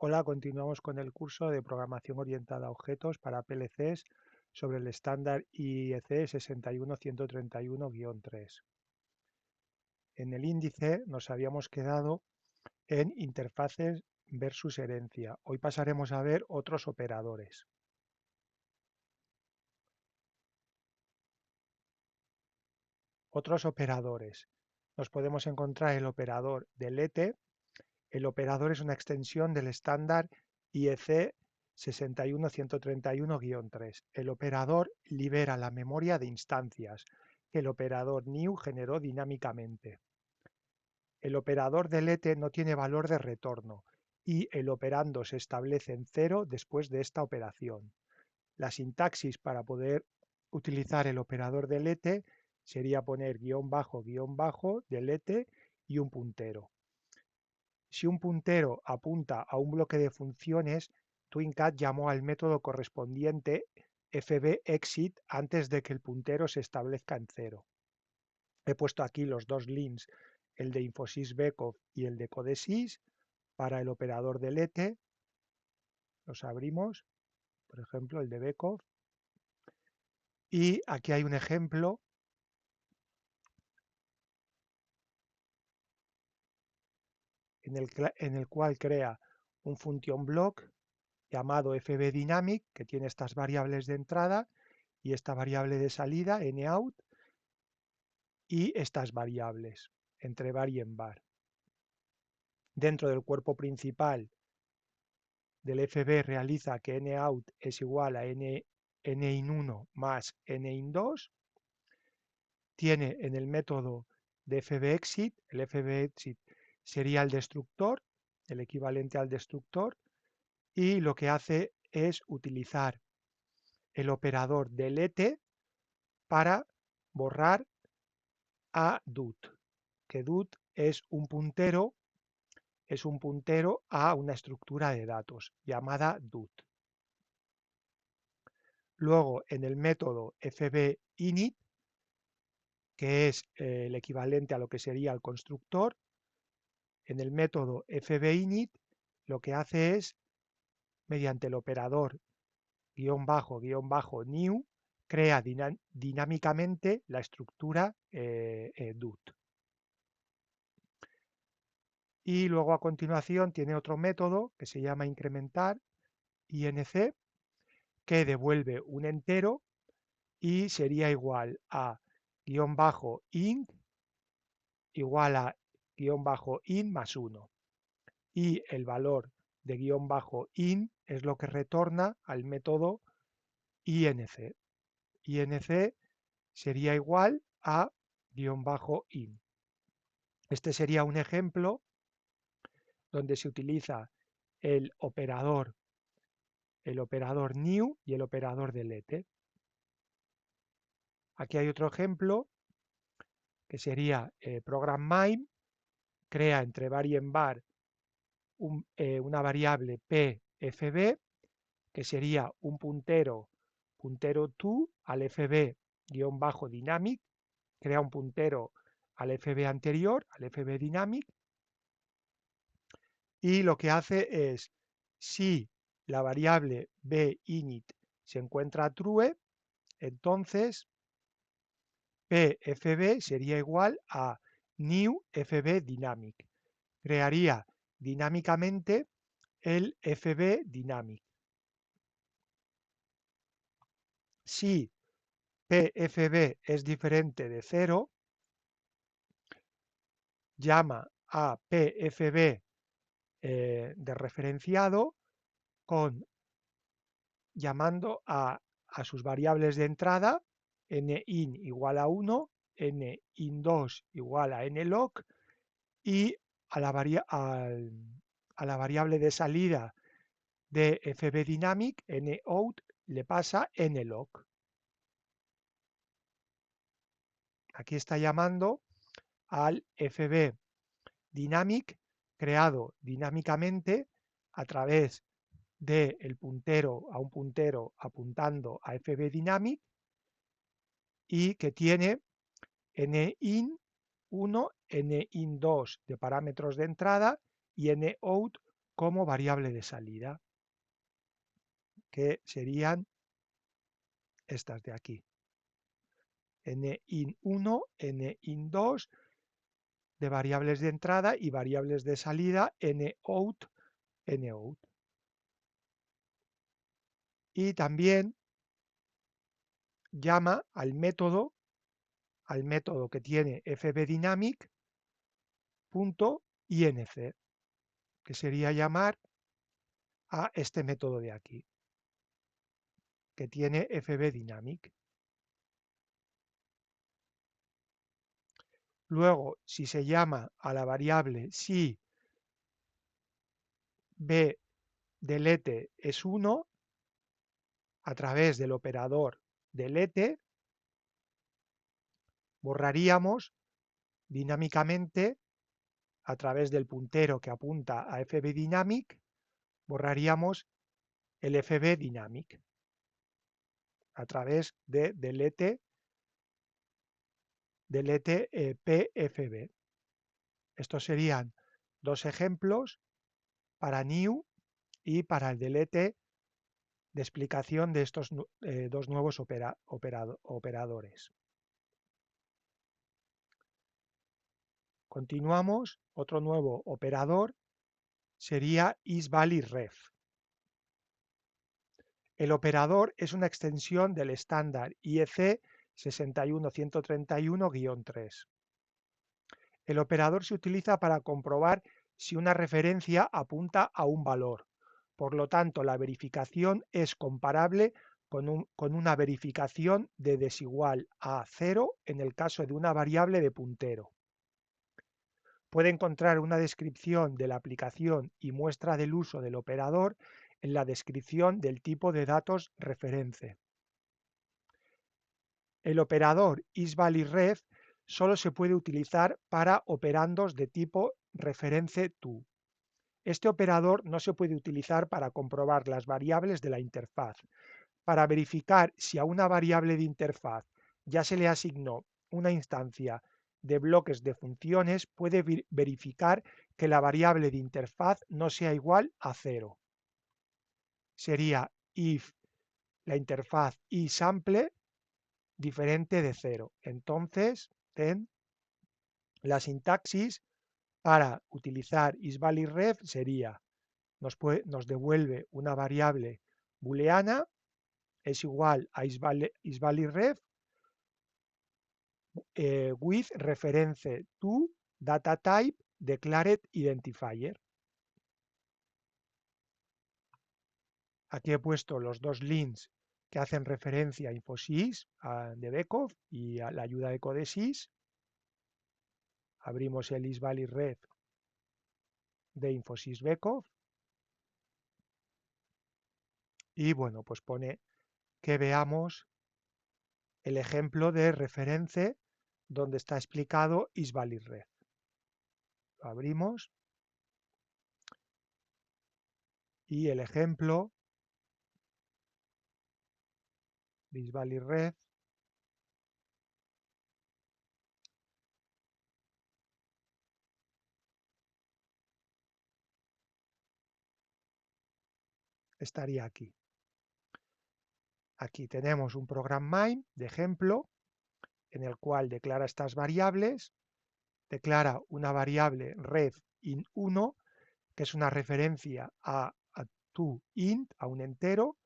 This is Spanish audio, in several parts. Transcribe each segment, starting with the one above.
Hola, continuamos con el curso de programación orientada a objetos para PLCs sobre el estándar IEC 61131-3. En el índice nos habíamos quedado en interfaces versus herencia. Hoy pasaremos a ver otros operadores. Otros operadores. Nos podemos encontrar el operador delete. El operador es una extensión del estándar IEC 61131-3. El operador libera la memoria de instancias que el operador new generó dinámicamente. El operador delete no tiene valor de retorno y el operando se establece en cero después de esta operación. La sintaxis para poder utilizar el operador delete sería poner guión bajo, delete y un puntero. Si un puntero apunta a un bloque de funciones, TwinCAT llamó al método correspondiente fbExit antes de que el puntero se establezca en cero. He puesto aquí los dos links, el de Infosys Beckhoff y el de Codesys, para el operador delete. Los abrimos, por ejemplo, el de Beckhoff. Y aquí hay un ejemplo en el cual crea un function block llamado fbDynamic, que tiene estas variables de entrada y esta variable de salida, nout, y estas variables, entre var y en var. Dentro del cuerpo principal del fb realiza que nout es igual a nin1 más nin2, tiene en el método de fbExit, el fbExit sería el destructor, el equivalente al destructor, y lo que hace es utilizar el operador delete para borrar a dut, que dut es un puntero a una estructura de datos llamada dut. Luego, en el método fbInit, que es el equivalente a lo que sería el constructor, en el método fbInit lo que hace es, mediante el operador --new, crea dinámicamente la estructura dut. Y luego a continuación tiene otro método que se llama incrementar, inc, que devuelve un entero y sería igual a --int igual a --in más 1. Y el valor de --in es lo que retorna al método inc. Inc sería igual a --in. Este sería un ejemplo donde se utiliza el operador new y el operador delete. Aquí hay otro ejemplo que sería program mime, crea entre var y en var una variable pfb, que sería un puntero to al fb-dynamic, crea un puntero al fb anterior, al fb dynamic, y lo que hace es, si la variable binit se encuentra true, entonces pfb sería igual a new fbDynamic. Crearía dinámicamente el fbDynamic. Si pfb es diferente de 0, llama a pfb de referenciado llamando a sus variables de entrada, nin igual a 1, nin2 igual a nlog, y a la, a la variable de salida de fbDynamic, nout, le pasa nlog. Aquí está llamando al fbDynamic creado dinámicamente a través del puntero a un puntero apuntando a fbDynamic, y que tiene nin1, nin2 de parámetros de entrada y nout como variable de salida, que serían estas de aquí. N-in1, N-in2 de variables de entrada y variables de salida, N-out, N-out. Y también llama al método que tiene fbdynamic.inc, que sería llamar a este método de aquí, que tiene fbdynamic. Luego, si se llama a la variable si b delete es 1, a través del operador delete, borraríamos dinámicamente a través del puntero que apunta a fbdynamic, borraríamos el fbdynamic a través de delete pfb. Estos serían dos ejemplos para new y para el delete de explicación de estos dos nuevos operadores. Continuamos, otro nuevo operador sería isValidRef. El operador es una extensión del estándar IEC 61131-3. El operador se utiliza para comprobar si una referencia apunta a un valor. Por lo tanto, la verificación es comparable con una verificación de desigual a 0 en el caso de una variable de puntero. Puede encontrar una descripción de la aplicación y muestra del uso del operador en la descripción del tipo de datos reference. El operador isValidRef solo se puede utilizar para operandos de tipo reference to. Este operador no se puede utilizar para comprobar las variables de la interfaz. Para verificar si a una variable de interfaz ya se le asignó una instancia de bloques de funciones, puede verificar que la variable de interfaz no sea igual a 0. Sería if la interfaz iSample diferente de 0. Entonces, la sintaxis para utilizar isValidRef sería, nos devuelve una variable booleana, es igual a isValidRef with reference to data type declared identifier. Aquí he puesto los dos links que hacen referencia a Infosys de Beckhoff y a la ayuda de Codesys. Abrimos el isValidRef de Infosys Beckhoff y bueno, pues pone que veamos el ejemplo de reference donde está explicado isValidRef. Lo abrimos y el ejemplo de isValidRef estaría aquí. Aquí tenemos un program main de ejemplo en el cual declara estas variables, declara una variable ref in1, que es una referencia a toInt, a un entero,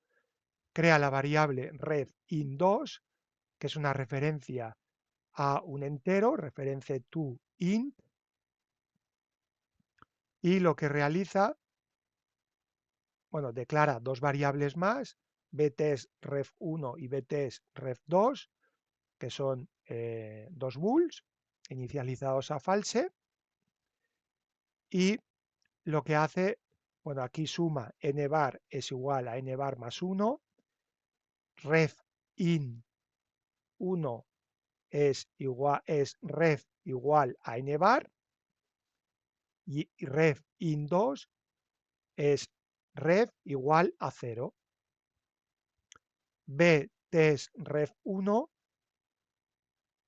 crea la variable ref in2, que es una referencia a un entero, referencia toInt, y lo que realiza, bueno, declara dos variables más, btest_ref1 y btest_ref2, que son dos bools inicializados a false, y lo que hace, bueno, aquí suma nbar es igual a nbar más 1, ref in 1 es ref igual a nbar y ref in 2 es ref igual a 0. btest ref 1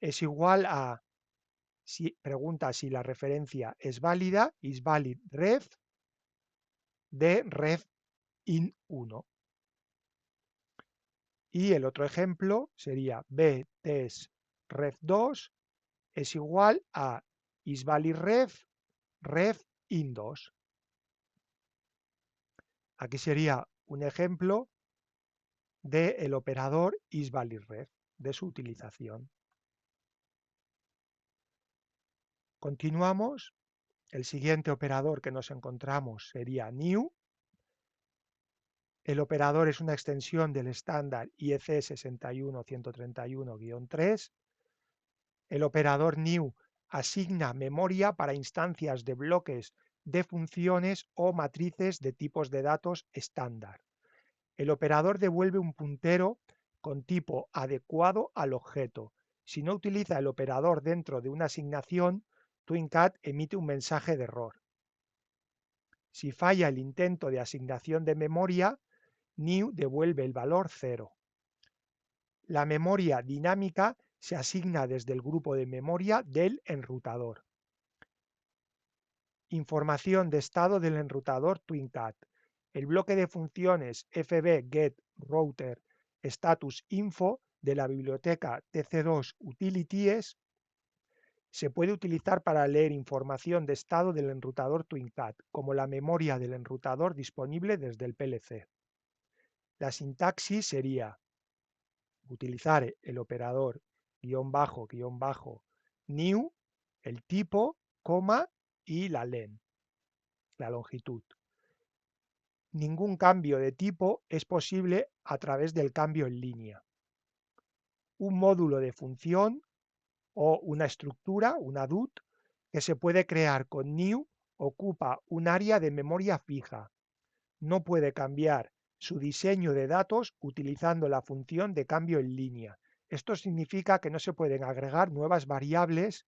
es igual a, si pregunta si la referencia es válida, isValidRef de ref in 1. Y el otro ejemplo sería btest ref 2 es igual a isValidRef ref in 2. Aquí sería un ejemplo del operador isValidRef, de su utilización. Continuamos. El siguiente operador que nos encontramos sería new. El operador es una extensión del estándar IEC 61131-3. El operador new asigna memoria para instancias de bloques de funciones o matrices de tipos de datos estándar. El operador devuelve un puntero con tipo adecuado al objeto. Si no utiliza el operador dentro de una asignación, TwinCat emite un mensaje de error. Si falla el intento de asignación de memoria, new devuelve el valor 0. La memoria dinámica se asigna desde el grupo de memoria del enrutador. Información de estado del enrutador TwinCat. El bloque de funciones fb_get_router_status_info de la biblioteca TC2 Utilities se puede utilizar para leer información de estado del enrutador TwinCat, como la memoria del enrutador disponible desde el PLC. La sintaxis sería utilizar el operador _new, el tipo, coma y la len, la longitud. Ningún cambio de tipo es posible a través del cambio en línea. Un módulo de función o una estructura, una DUT, que se puede crear con new ocupa un área de memoria fija. No puede cambiar su diseño de datos utilizando la función de cambio en línea. Esto significa que no se pueden agregar nuevas variables,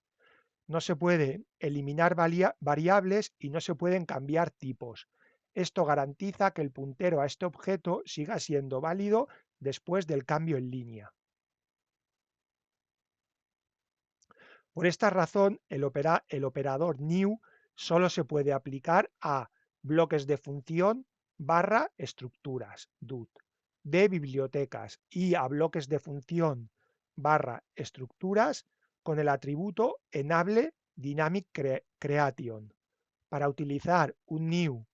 no se pueden eliminar variables y no se pueden cambiar tipos. Esto garantiza que el puntero a este objeto siga siendo válido después del cambio en línea. Por esta razón, el operador new solo se puede aplicar a bloques de función / estructuras, DUT, de bibliotecas y a bloques de función / estructuras con el atributo enable dynamic creation. Para utilizar un new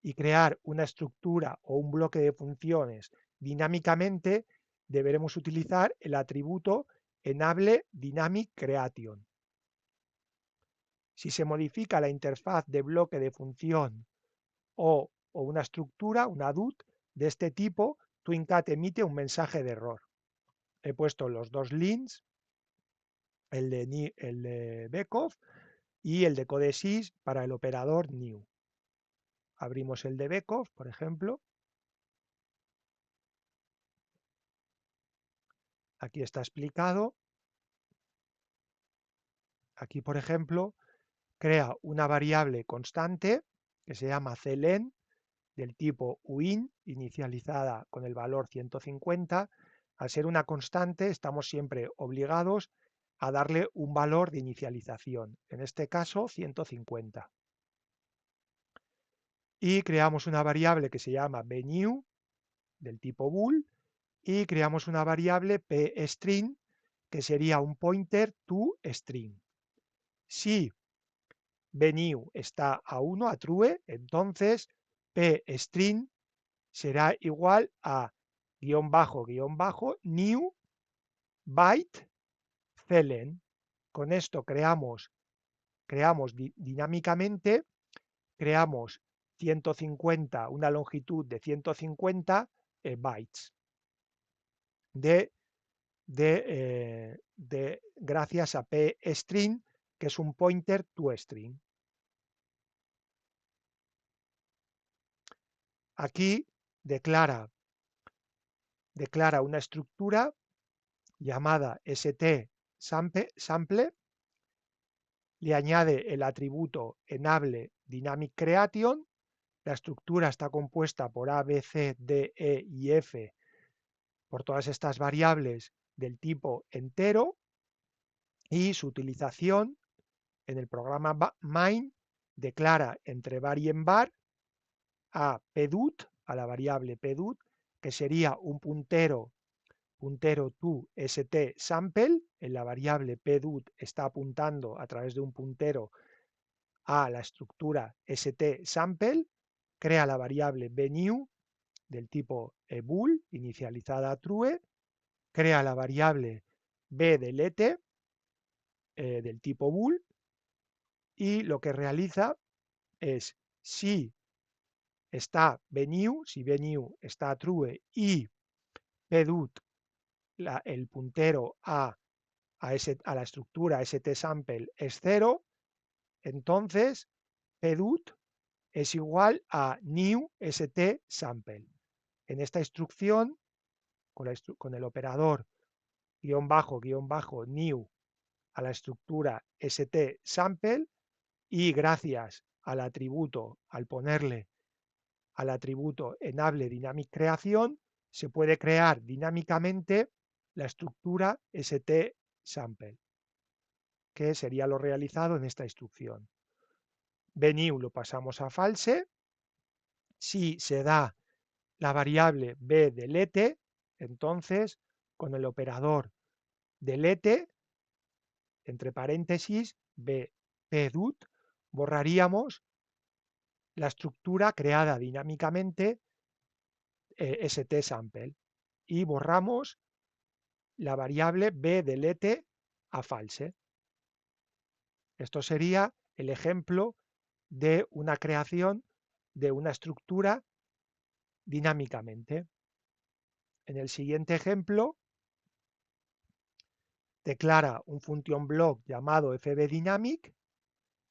y crear una estructura o un bloque de funciones dinámicamente, deberemos utilizar el atributo enable dynamic creation. Si se modifica la interfaz de bloque de función o una estructura, una DUT, de este tipo, TwinCat emite un mensaje de error. He puesto los dos links, el de Beckhoff y el de Codesys para el operador new. Abrimos el de Beckhoff, por ejemplo. Aquí está explicado. Aquí, por ejemplo, crea una variable constante que se llama clen del tipo uin, inicializada con el valor 150. Al ser una constante, estamos siempre obligados a darle un valor de inicialización, en este caso 150. Y creamos una variable que se llama bnew, del tipo bool, y creamos una variable pstring, que sería un pointer to string. Si bnew está a 1, a true, entonces pstring será igual a _new byte clen. Con esto creamos dinámicamente, creamos 150, una longitud de 150 bytes gracias a pstring, que es un pointer to string. Aquí declara una estructura llamada stSample, le añade el atributo enable dynamic creation. La estructura está compuesta por A, B, C, D, E y F, por todas estas variables del tipo entero, y su utilización en el programa main declara entre var y en var a pdut, a la variable pdut, que sería un puntero to st sample. En la variable pdut está apuntando a través de un puntero a la estructura st sample, crea la variable bnew del tipo bool inicializada a true, crea la variable bdelete del tipo bool, y lo que realiza es si está bnew, si bnew está true y pdut, el puntero a la estructura stsample es 0, entonces pdut es igual a new stsample. En esta instrucción, con el operador guión bajo new a la estructura stsample, y gracias al atributo, al ponerle al atributo enable dynamic creación, se puede crear dinámicamente la estructura stsample, que sería lo realizado en esta instrucción. Bnew lo pasamos a false. Si se da la variable bdelete, entonces con el operador delete, entre paréntesis, bpdut, borraríamos la estructura creada dinámicamente stsample y borramos la variable bdelete a false. Esto sería el ejemplo de una creación de una estructura dinámicamente. En el siguiente ejemplo, declara un function block llamado fbDynamic,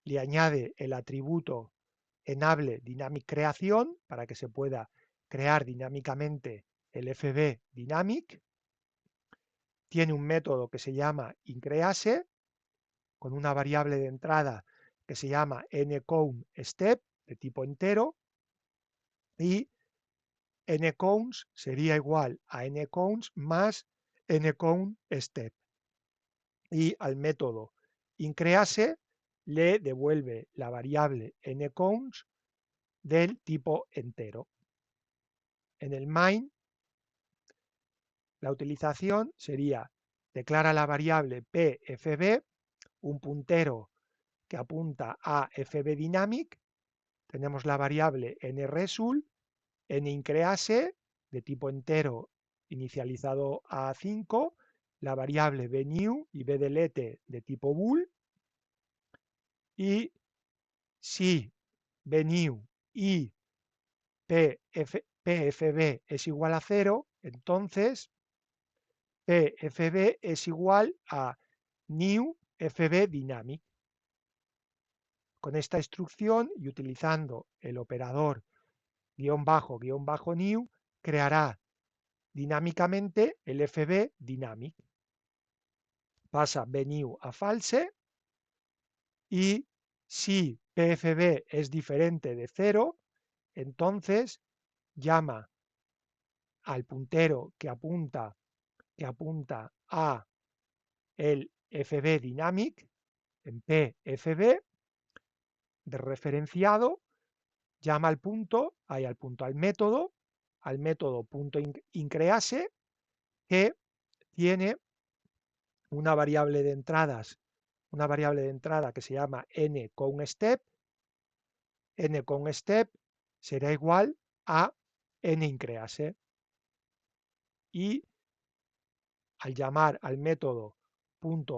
le añade el atributo enable dynamic creación para que se pueda crear dinámicamente el fbDynamic, tiene un método que se llama increase, con una variable de entrada que se llama nCounstStep de tipo entero, y nCounts sería igual a nCounts más nCounstStep. Y al método increase le devuelve la variable nCounts del tipo entero. En el main, la utilización sería declara la variable pfb, un puntero que apunta a fbDynamic, tenemos la variable nResult, nincrease de tipo entero inicializado a 5, la variable bnew y bdelete de tipo bool, y si bnew y pfb es igual a 0, entonces pfb es igual a new fbDynamic. Con esta instrucción y utilizando el operador _new, creará dinámicamente el fbDynamic. Pasa bnew a false, y si pfb es diferente de 0, entonces llama al puntero que apunta a el fbDynamic en pfb de referenciado, llama al método .increase, que tiene una variable de entradas, una variable de entrada que se llama nCounstStep. nCounstStep será igual a nincrease, y al llamar al método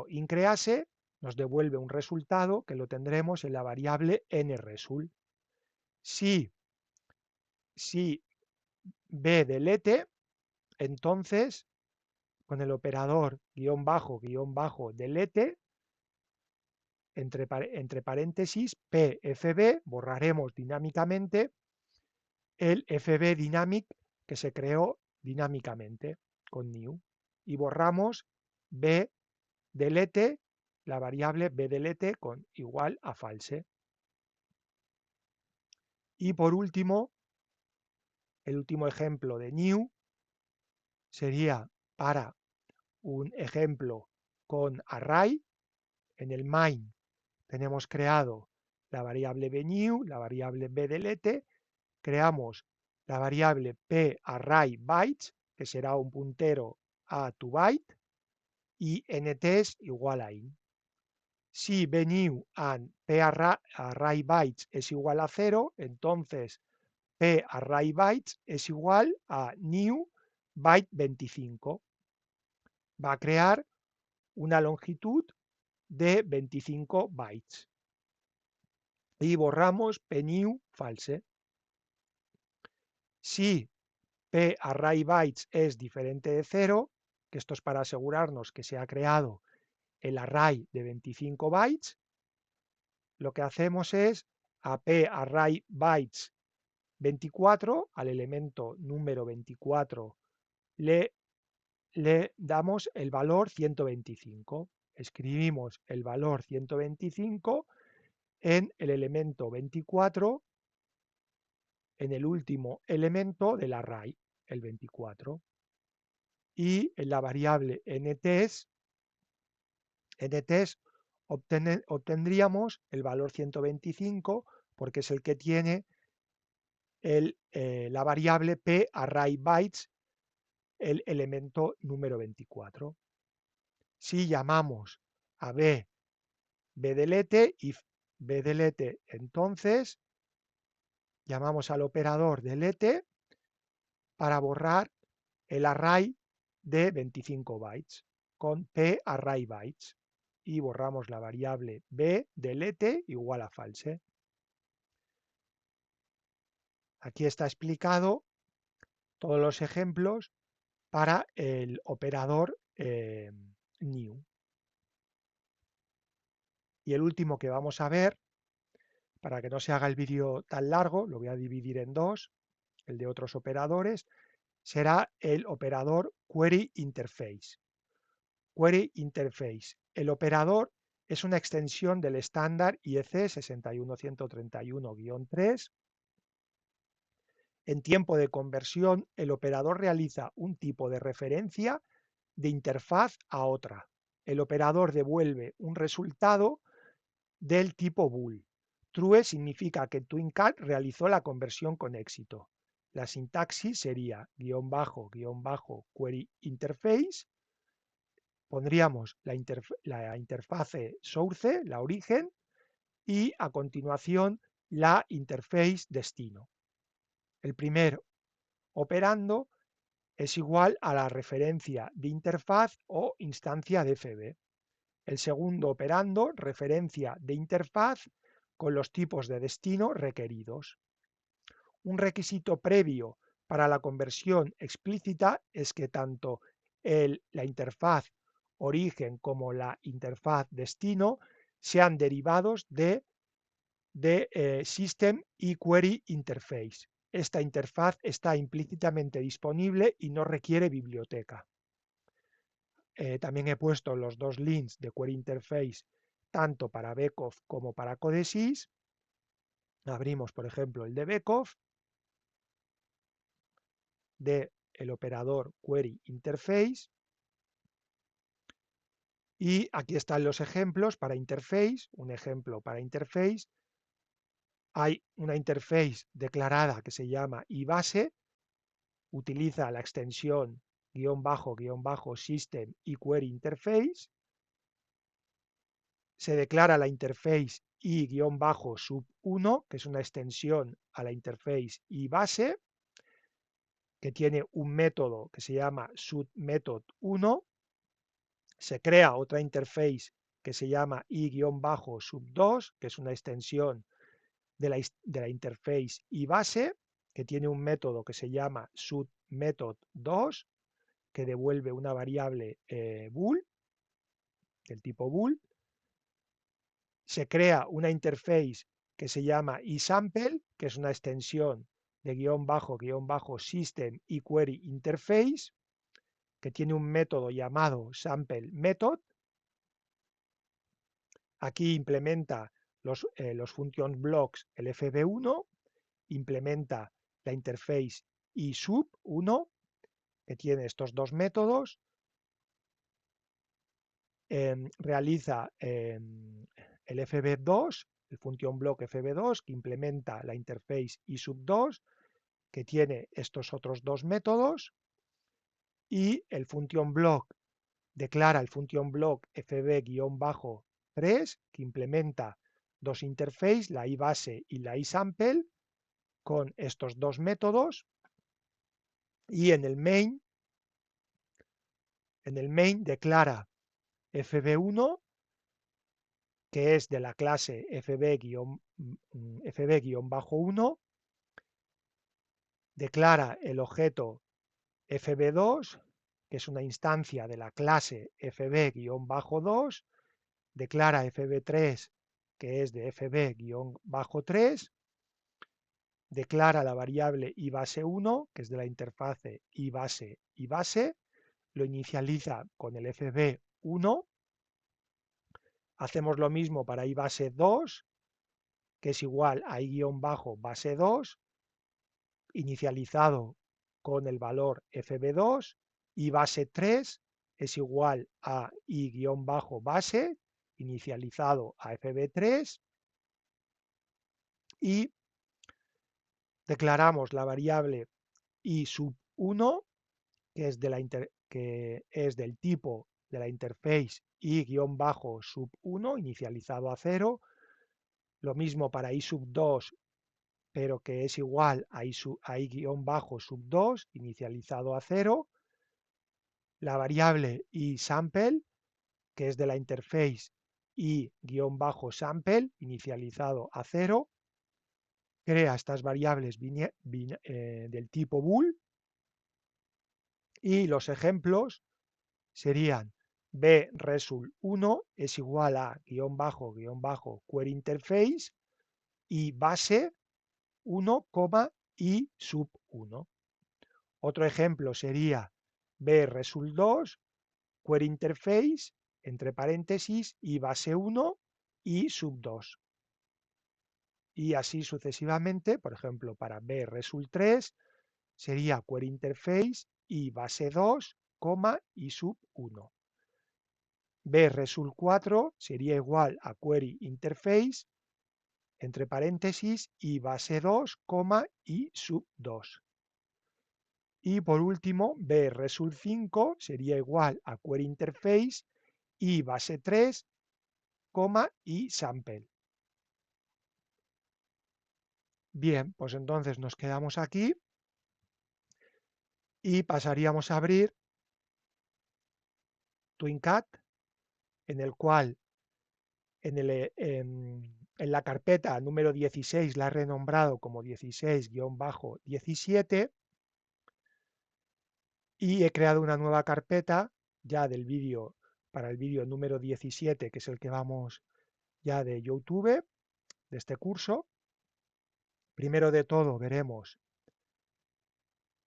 .increase nos devuelve un resultado que lo tendremos en la variable nResult. Si bdelete, entonces con el operador _delete, entre paréntesis, pfb, borraremos dinámicamente el fbDynamic que se creó dinámicamente con new, y borramos bdelete, la variable bdelete con igual a false. Y por último, el último ejemplo de new sería para un ejemplo con array. En el main tenemos creado la variable bnew, la variable bdelete, creamos la variable pArrayBytes, que será un puntero a tu byte, y nt es igual a int. Si bnew and pArrayBytes es igual a 0, entonces pArrayBytes es igual a new byte 25. Va a crear una longitud de 25 bytes. Y borramos pnew false. Si pArrayBytes es diferente de 0, que esto es para asegurarnos que se ha creado el array de 25 bytes, lo que hacemos es a pArrayBytes 24, al elemento número 24, le damos el valor 125. Escribimos el valor 125 en el elemento 24, en el último elemento del array, el 24. Y en la variable nTest obtendríamos el valor 125 porque es el que tiene la variable pArrayBytes, el elemento número 24. Si llamamos a bdelete, if bdelete, entonces llamamos al operador delete para borrar el array de 25 bytes con pArrayBytes y borramos la variable bdelete igual a false. Aquí está explicado todos los ejemplos para el operador new. Y el último que vamos a ver, para que no se haga el vídeo tan largo, lo voy a dividir en dos, el de otros operadores, será el operador Query Interface. Query Interface. El operador es una extensión del estándar IEC 61131-3. En tiempo de conversión, el operador realiza un tipo de referencia de interfaz a otra. El operador devuelve un resultado del tipo bool. True significa que TwinCAT realizó la conversión con éxito. La sintaxis sería --query interface. Pondríamos la interfase source, la origen, y a continuación la interface destino. El primer operando es igual a la referencia de interfaz o instancia de FB. El segundo operando, referencia de interfaz con los tipos de destino requeridos. Un requisito previo para la conversión explícita es que tanto la interfaz origen como la interfaz destino sean derivados de System y Query Interface. Esta interfaz está implícitamente disponible y no requiere biblioteca. También he puesto los dos links de Query Interface tanto para Beckhoff como para Codesys. Abrimos, por ejemplo, el de Beckhoff, del operador Query Interface. Y aquí están los ejemplos para interface. Un ejemplo para interface. Hay una interface declarada que se llama ibase. Utiliza la extensión --, system y query interface. Se declara la interface i-sub1, que es una extensión a la interface ibase, que tiene un método que se llama subMethod1. Se crea otra interface que se llama i-sub2, que es una extensión de la interface ibase, que tiene un método que se llama subMethod2, que devuelve una variable bool, del tipo bool. Se crea una interface que se llama iSample, que es una extensión de --, system y query interface, que tiene un método llamado sample method. Aquí implementa los function blocks, el FB1, implementa la interface isub1, que tiene estos dos métodos, realiza el FB2, el function block FB2, que implementa la interface isub2, que tiene estos otros dos métodos, y el function block declara el function block fb-3 que implementa dos interfaces, la iBase y la iSample, con estos dos métodos, y en el main declara fb1, que es de la clase fb-1, declara el objeto fb2, que es una instancia de la clase fb-2, declara fb3, que es de fb-3, declara la variable ibase1, que es de la interfase ibase, lo inicializa con el fb1, hacemos lo mismo para ibase2, que es igual a i-base2, inicializado con el valor fb2, y base3 es igual a i-base, inicializado a fb3, y declaramos la variable i sub 1, que es del tipo de la interface i-sub 1, inicializado a 0, lo mismo para i sub 2, pero que es igual a i-sub 2, inicializado a 0, la variable iSample, que es de la interface i-sample, inicializado a 0, crea estas variables del tipo bool, y los ejemplos serían bresult1 es igual a query interface y base 1, i sub 1. Otro ejemplo sería bresult2 query interface entre paréntesis y base 1 y sub 2. Y así sucesivamente, por ejemplo, para bresult3 sería query interface y base 2, y sub 1. bresult4 sería igual a query interface entre paréntesis y base 2, y sub 2. Y por último, bresult5 sería igual a query interface y base 3, y sample. Bien, pues entonces nos quedamos aquí y pasaríamos a abrir TwinCAT, en el cual en la carpeta número 16 la he renombrado como 16-17, y he creado una nueva carpeta ya del vídeo, para el vídeo número 17, que es el que vamos ya de YouTube, de este curso. Primero de todo veremos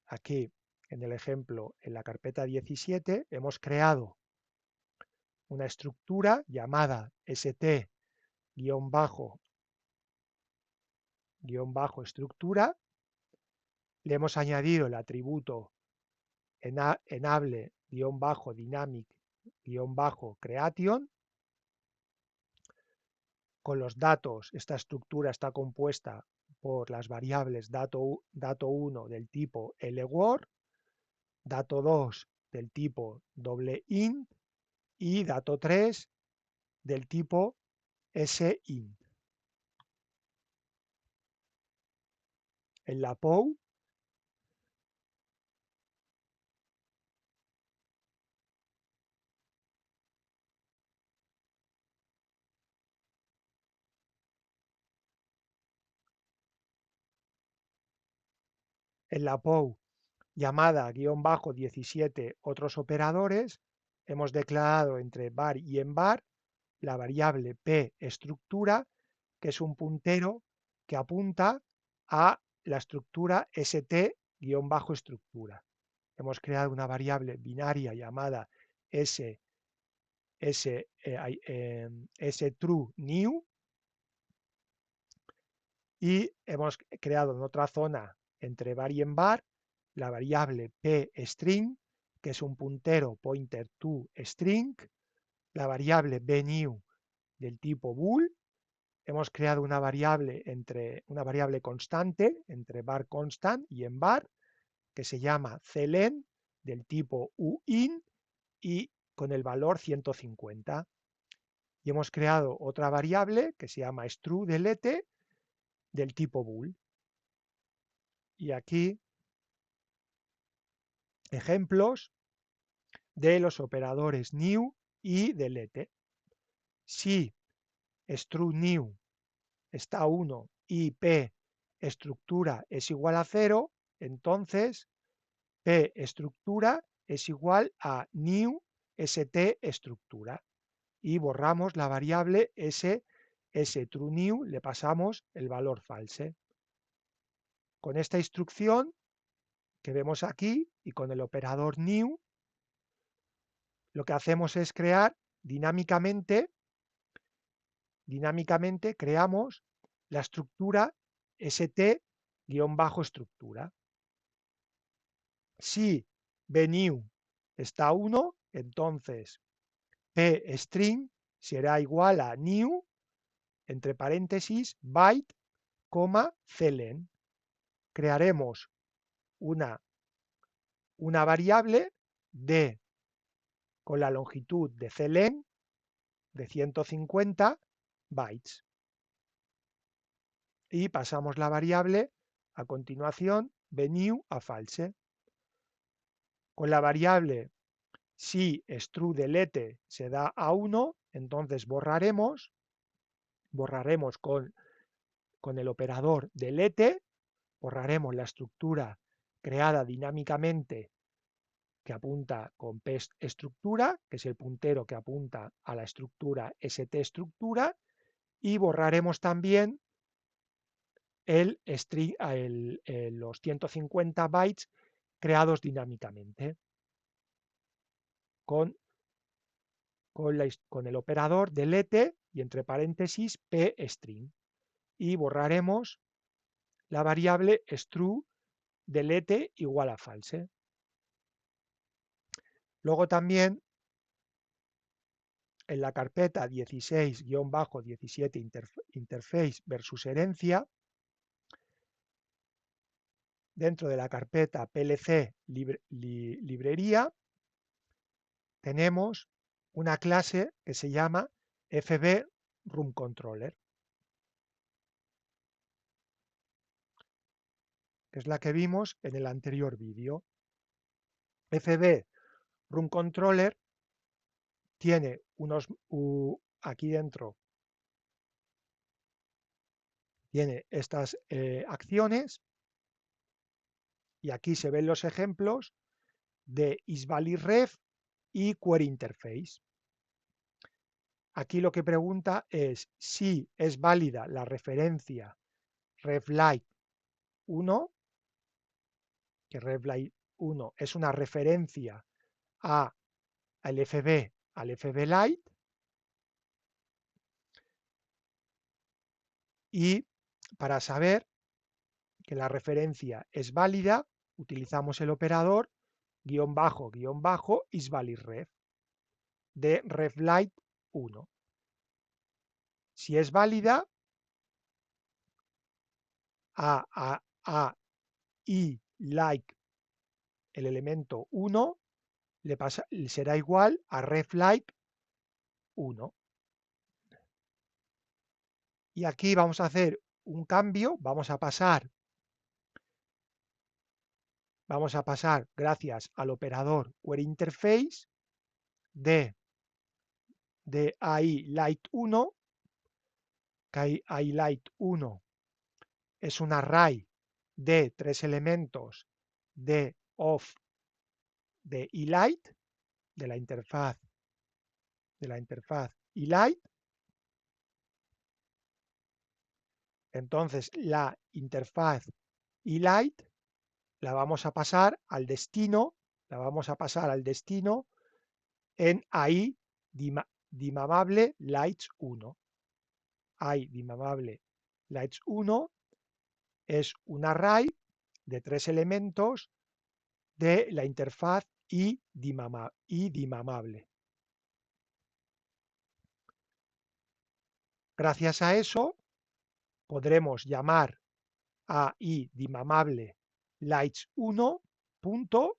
aquí en el ejemplo, en la carpeta 17, hemos creado una estructura llamada st-estructura. Le hemos añadido el atributo enable-dynamic-creation. Con los datos, esta estructura está compuesta por las variables dato1 del tipo lword, dato2 del tipo int y dato3 del tipo sint. En la POU llamada -17 otros operadores, hemos declarado entre var y en var la variable p estructura, que es un puntero que apunta a la estructura st-estructura. Hemos creado una variable binaria llamada strue new, y hemos creado en otra zona entre var y en var la variable pString, que es un puntero pointer to string, la variable bnew del tipo bool, hemos creado una variable constante entre var constant y en var que se llama clen del tipo uin y con el valor 150. Y hemos creado otra variable que se llama stru_delete del tipo bool. Y aquí ejemplos de los operadores new y delete. Si stru_new está 1 y p estructura es igual a 0, entonces p estructura es igual a new st estructura y borramos la variable trueNew, le pasamos el valor false. Con esta instrucción que vemos aquí y con el operador new, lo que hacemos es crear dinámicamente creamos la estructura st-estructura. Si bnew está 1, entonces pstring será igual a new, entre paréntesis, byte, clen. Crearemos una variable d con la longitud de clen de 150 bytes. Y pasamos la variable a continuación bnew a false. Con la variable si stru_delete se da a 1, entonces borraremos con el operador delete, borraremos la estructura creada dinámicamente que apunta con p estructura, que es el puntero que apunta a la estructura st estructura, y borraremos también los 150 bytes creados dinámicamente con el operador delete y entre paréntesis pstring, y borraremos la variable stru_delete igual a false. Luego también en la carpeta 16-17 interface versus herencia, dentro de la carpeta plc librería, tenemos una clase que se llama fb_runController, que es la que vimos en el anterior vídeo. fb_runController tiene aquí dentro tiene estas acciones y aquí se ven los ejemplos de isValidRef y queryInterface. Aquí lo que pregunta es si es válida la referencia refLite1, que refLite1 es una referencia al FBLite, y para saber que la referencia es válida utilizamos el operador --, isValidRef de refLite1. Si es válida, i like el elemento 1 será igual a refLite1. Y aquí vamos a hacer un cambio, vamos a pasar gracias al operador queryInterface de iLite1, que iLite1 es un array de 3 elementos de iLite, de la interfaz iLite. Entonces la interfaz iLite la vamos a pasar al destino, en iDimable Lights1. iDimable Lights1 es un array de 3 elementos de la interfaz iDimable. Gracias a eso podremos llamar a iDimamable lights1 punto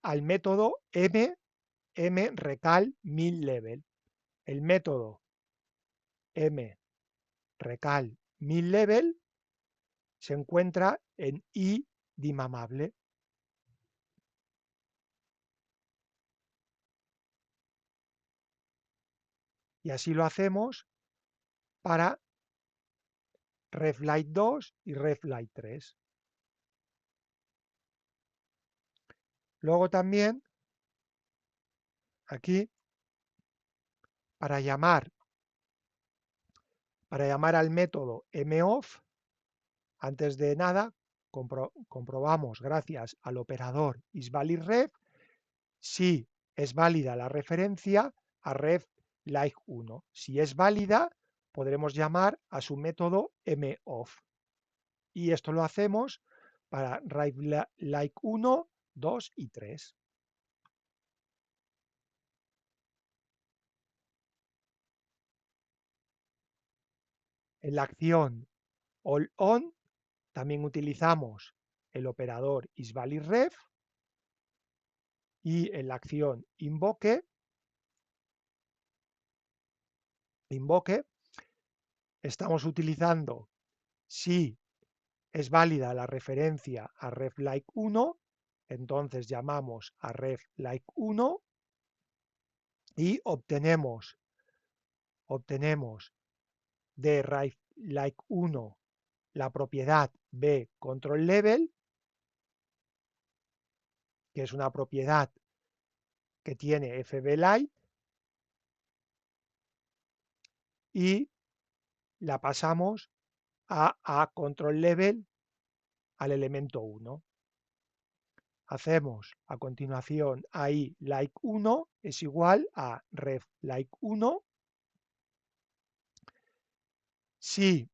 al método mrecal 1000 level. El método mrecal 1000 level se encuentra en iDimamable. Y así lo hacemos para reflight 2 y reflight 3. Luego también aquí para llamar al método moff, antes de nada comprobamos gracias al operador isValidRef si es válida la referencia a ref like 1. Si es válida, podremos llamar a su método moff. Y esto lo hacemos para ref like 1, 2 y 3. En la acción all on también utilizamos el operador isValidRef y en la acción invoke estamos utilizando si es válida la referencia a ref like 1, entonces llamamos a ref like 1 y obtenemos de ref like 1 la propiedad b control level, que es una propiedad que tiene fblight, y la pasamos a control level al elemento 1. Hacemos a continuación ahí like 1 es igual a ref like 1 si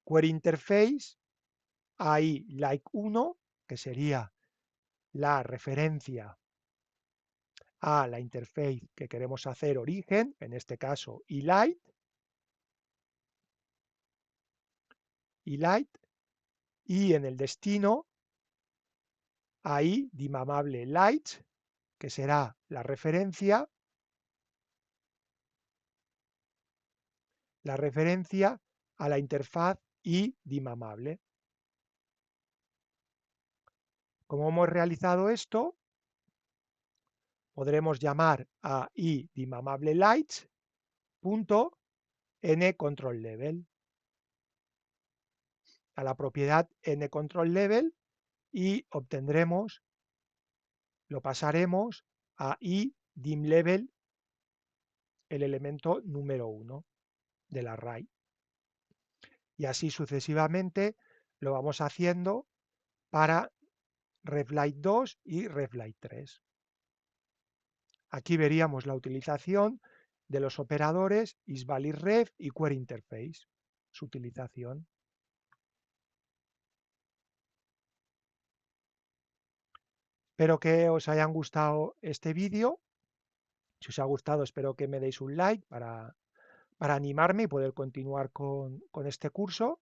query interface ahí like 1, que sería la referencia a la interface que queremos hacer origen, en este caso eLight, y en el destino ahí dimamable light, que será la referencia a la interfaz iDimamable. Como hemos realizado esto, podremos llamar a iDimamable lights punto nControlLevel, a la propiedad nControlLevel, y obtendremos, lo pasaremos a iDimLevel, el elemento número 1 del array. Y así sucesivamente lo vamos haciendo para reflight 2 y reflight 3. Aquí veríamos la utilización de los operadores isValidRef y queryInterface, su utilización. Espero que os hayan gustado este vídeo. Si os ha gustado, espero que me deis un like para animarme y poder continuar con este curso,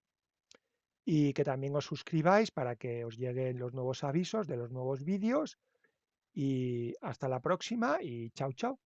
y que también os suscribáis para que os lleguen los nuevos avisos de los nuevos vídeos. Y hasta la próxima y chao, chao.